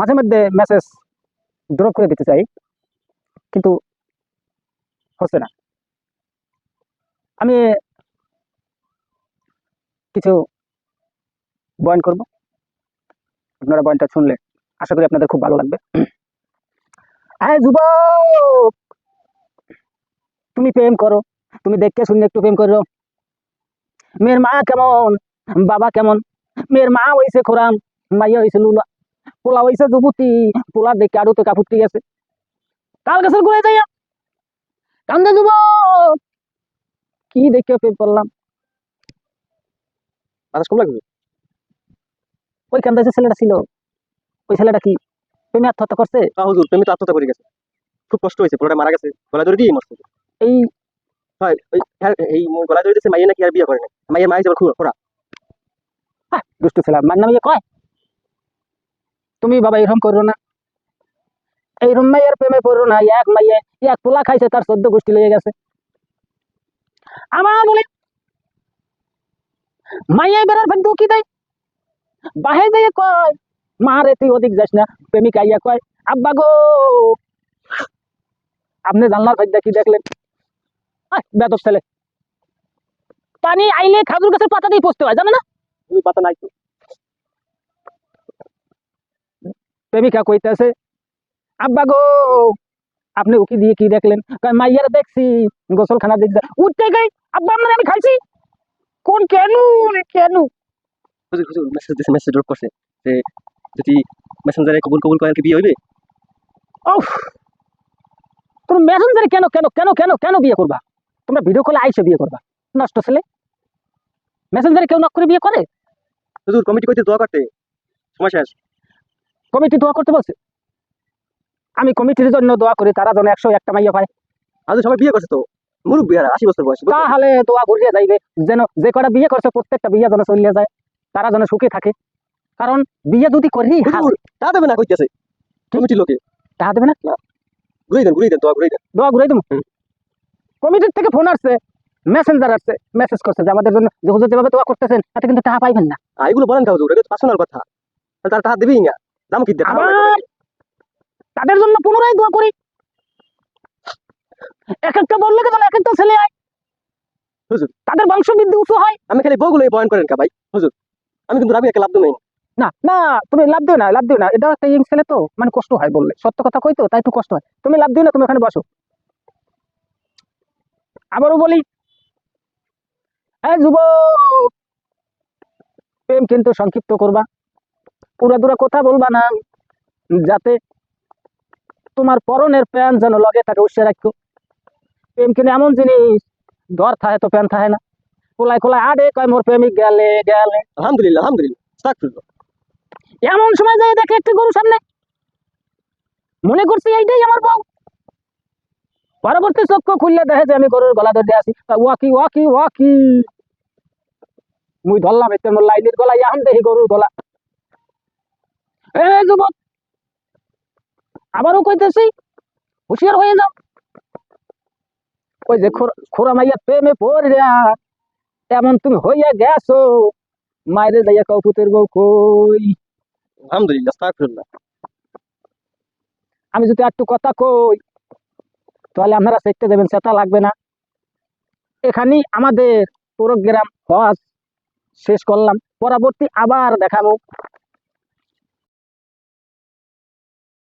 মাঝে মধ্যে message drop করে দিতে চাই, কিন্তু হচ্ছে না। আমি কিছু বয়ান করব, আপনারা বয়ানটা শুনলে আশা করি আপনাদের খুব ভালো লাগবে। যুবক, তুমি প্রেম করো, তুমি দেখতে শুনলে একটু প্রেম করো। মেয়ের মা কেমন, বাবা কেমন? মেয়ের মা হয়েছে খোরাম, মাইয়া হয়েছে লুলা, পোলা হয়েছে যুবতী, পোলা দেখে আরো তো কাপুটি গেছে। কাল গাছের ঘুরে যাইয়া কান্দে যুবক, কি দেখে প্রেম করলাম। ওই কান্দে যে ছেলেটা ছিল, ওই ছেলেটা কি প্রেমে আত্মহত্যা করছে? হুজুর, প্রেমে তো আত্মহত্যা করে গেছে, খুব কষ্ট হয়েছে, পুরোটা মারা গেছে, গলা ধরে দিয়ে মরছে। এই হয় এই গলা ধরে দিয়েছে, মাইয়া নাকি আর বিয়ে করে না, মাইয়ের মা হিসেবে খোরা। দুষ্টু ছেলে, মার নামে কয় তুমি বাবা এরকম করো না, এইরকম মাইয়ের প্রেমে পড়ো না। এক মাইয়ে এক পোলা খাইছে, তার 14 গোষ্ঠী লেগে গেছে। আমার বলে মাইয়া বেড়ার ভাগ্য কি দেয়, বাহে যাইয়ে কয় মা রে তুই অধিক যাস না। প্রেমিক আইয়া কয় আব্বা গো, আপনি জানলার ভাগ্য কি দেখলেন? বেদব ছেলে, পানি আইলে খাজুর গাছের পাতা দিয়ে পচতে হয়, জানো না? ওই পাতা নাই তো। প্রেমিকা কইতেছে আব্বা গো, আপনি উকি দিয়ে কি দেখলেন? মাইয়ার দেখছি গোসলখানা দেখছে। উঠতে গাই আব্বা আপনার আমি খাইছি। কোন কেন কেন? হুজুর হুজুর মেসেজ দিছে, মেসেজ ড্রপ করছে যে যদি মেসেঞ্জারে কবুল কবুল করে কি বিয়ে হইবে। ওফ, তুমি মেসেঞ্জারে কেন কেন কেন কেন কেন বিয়ে করবা? তোমরা ভিডিও কলে আইসে বিয়ে করবা, নষ্ট ছেলে। মেসেঞ্জারে কেউ নক করে বিয়ে করে? হুজুর কমিটি কইতে দোয়া করতে, সময় শেষ। কমিটি দোয়া করতে বলছে? আমি কমিটির জন্য দোয়া করি, তারা যেন 101টা মাইয়া পায়। আজ সবাই বিয়ে করছে তো, মুরব্বী আর 80 বছর বয়স। তাহলে দোয়া ঘুরিয়ে যাইবে, যেন যে কটা বিয়ে করছে প্রত্যেকটা বিয়ে যেন চলিয়ে যায়, তারা যেন সুখে থাকে। কারণ বিয়ে যদি করি তা দেবে না কইতেছে কমিটি লোকে, টাকা দেবে না। ঘুরিয়ে দেন দোয়া ঘুরিয়ে দেন। দোয়া ঘুরাই দেবো। কমিটির থেকে ফোন আসছে, মেসেঞ্জার আসছে, মেসেজ করছে যে আমাদের জন্য যে হুজুর যেভাবে দোয়া করতেছেন তাতে কিন্তু টাকা পাইবেন না। এগুলো বলেন হুজুর, এটা তো পার্সোনাল কথা, তার টাকা দিবেই না, দাম কি দেন? আবার তাদের জন্য পুনরায় দোয়া করি। এক একটা বললে কেন এক একটা ছেলে হয় হুজুর, তাদের বংশবৃদ্ধি উঁচু হয়। আমি খালি বউগুলো বয়ান করেন কা ভাই হুজুর, আমি কিন্তু রাবিয়াকে লাভ দেবো না না, তুমি লাভ দিও না, লাভ দিও না। এটা একটা ইং ছেলে তো, মানে কষ্ট হয় বললে, সত্য কথা কই তো, তাই একটু কষ্ট হয়। তুমি লাভ দিও না, তুমি এখানে বসো। আবারও বলি, যুবক, প্রেম কিন্তু সংক্ষিপ্ত করবা, পুরাদুরা কথা বলবা না, যাতে তোমার পরনের প্যান্ট যেন লগে তাকে উৎসে রাখো। প্রেম কিন্তু এমন জিনিস, ধর থাহে তো প্যান্ট থাহে না। কোলায় কোলায় আডে কয় মোর প্রেমিক গেলে গেলে। আলহামদুলিল্লাহ আলহামদুলিল্লাহ, এমন সময় যায় দেখে একটি গরু সামনে, মনে করছি এইটাই আমার বউ। পরবর্তী চক্ষু খুললে দেখে যে আমি গরুর গলা ধরে আসি। ওয়াকি ওয়াকি ওয়াকি, মুই ধরলাম এতে মোর লাইনের গলা, এখন দেখি গরুর গলা। যুবক, আবারও কইতেছি হুঁশিয়ার হয়ে যাও। ওই যে খোরা মাইয়া প্রেমে পড়িয়া এমন তুমি হইয়া গেছো, মায়ের যাইয়া কও পুতের বউ কই। আলহামদুলিল্লাহ আস্তাগফিরুল্লাহ। আমি যদি একটু কথা কই তাহলে আপনারা দেখতে দেবেন, সেটা লাগবে না। এখানেই আমাদের প্রোগ্রাম হজ শেষ করলাম, পরবর্তী আবার দেখাবো।